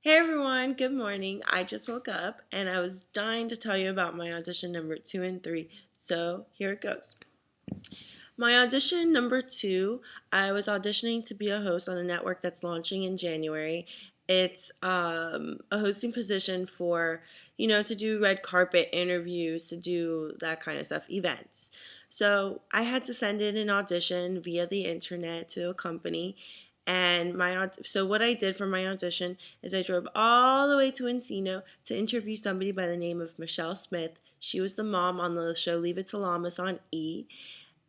Hey everyone, good morning. I just woke up and I was dying to tell you about my audition number 2 and 3. So here it goes. My audition number 2, I was auditioning to be a host on a network that's launching in January. It's a hosting position for, to do red carpet interviews, to do that kind of stuff, events. So I had to send in an audition via the internet to a company. And so what I did for my audition is I drove all the way to Encino to interview somebody by the name of Michelle Smith. She was the mom on the show Leave It to Llamas on E!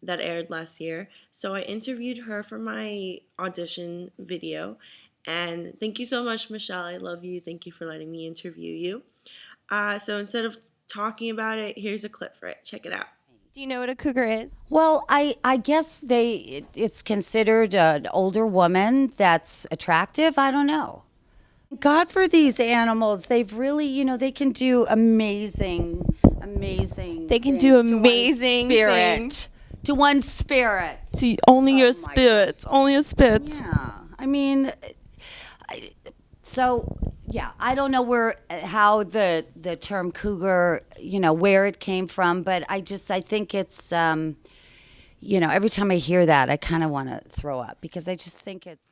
That aired last year. So I interviewed her for my audition video. And thank you so much, Michelle. I love you. Thank you for letting me interview you. So instead of talking about it, here's a clip for it. Check it out. Do you know what a cougar is? Well, I guess it's considered an older woman that's attractive. I don't know. God for these animals. They've really, they can do amazing They can things do to one's amazing spirit. things. To one's spirit. See, only your my spirits. Only your spirits. Yeah. I mean, yeah, I don't know how the term cougar, where it came from, but I think it's every time I hear that, I kind of want to throw up because I just think it's.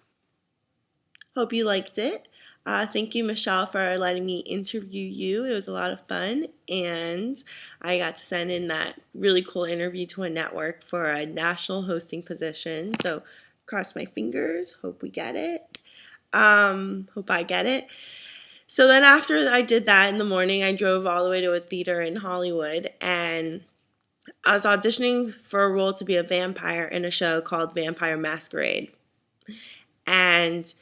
Hope you liked it. Thank you, Michelle, for letting me interview you. It was a lot of fun, and I got to send in that really cool interview to a network for a national hosting position. So, cross my fingers. Hope we get it. Hope I get it. So then after I did that in the morning, I drove all the way to a theater in Hollywood, and I was auditioning for a role to be a vampire in a show called Vampire Masquerade. And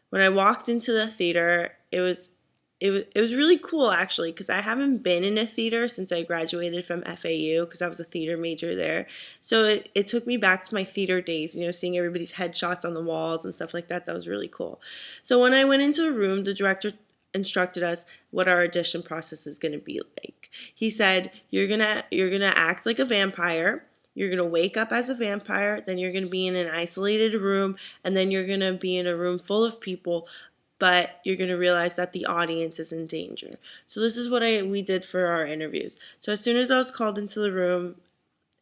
when I walked into the theater, it was really cool actually, because I haven't been in a theater since I graduated from FAU, because I was a theater major there. So it took me back to my theater days, seeing everybody's headshots on the walls and stuff like that. That was really cool. So when I went into a room, the director instructed us what our audition process is going to be like. He said, you're gonna act like a vampire. You're going to wake up as a vampire, then you're going to be in an isolated room, and then you're going to be in a room full of people, but you're going to realize that the audience is in danger. So this is what we did for our interviews. So as soon as I was called into the room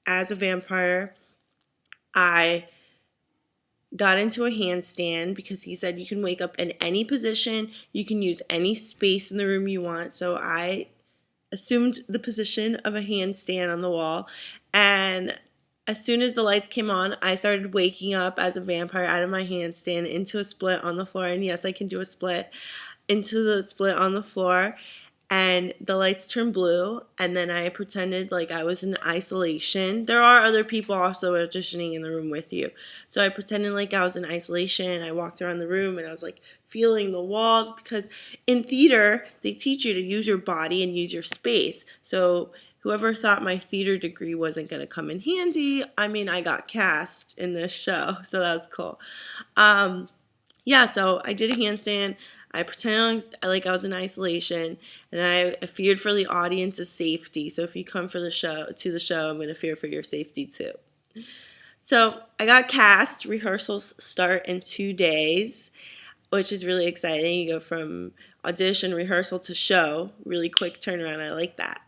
as a vampire, I got into a handstand because he said you can wake up in any position, you can use any space in the room you want. So I assumed the position of a handstand on the wall, and as soon as the lights came on, I started waking up as a vampire out of my handstand into a split on the floor. And yes, I can do a split, into the split on the floor. And the lights turned blue, and then I pretended like I was in isolation. There are other people also auditioning in the room with you. So I pretended like I was in isolation. I walked around the room and I was like feeling the walls, because in theater, they teach you to use your body and use your space. So whoever thought my theater degree wasn't going to come in handy, I got cast in this show, so that was cool. So I did a handstand. I pretended like I was in isolation, and I feared for the audience's safety. So if you come to the show, I'm going to fear for your safety too. So I got cast. Rehearsals start in 2 days, which is really exciting. You go from audition, rehearsal to show. Really quick turnaround. I like that.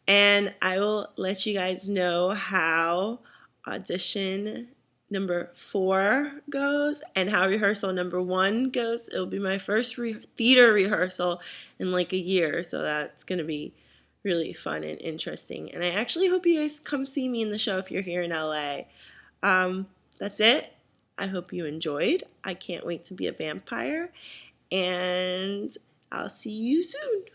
And I will let you guys know how audition number 4 goes and how rehearsal number 1 goes. It'll be my first theater rehearsal in like a year, so that's going to be really fun and interesting. And I actually hope you guys come see me in the show if you're here in LA. That's it. I hope you enjoyed. I can't wait to be a vampire, and I'll see you soon.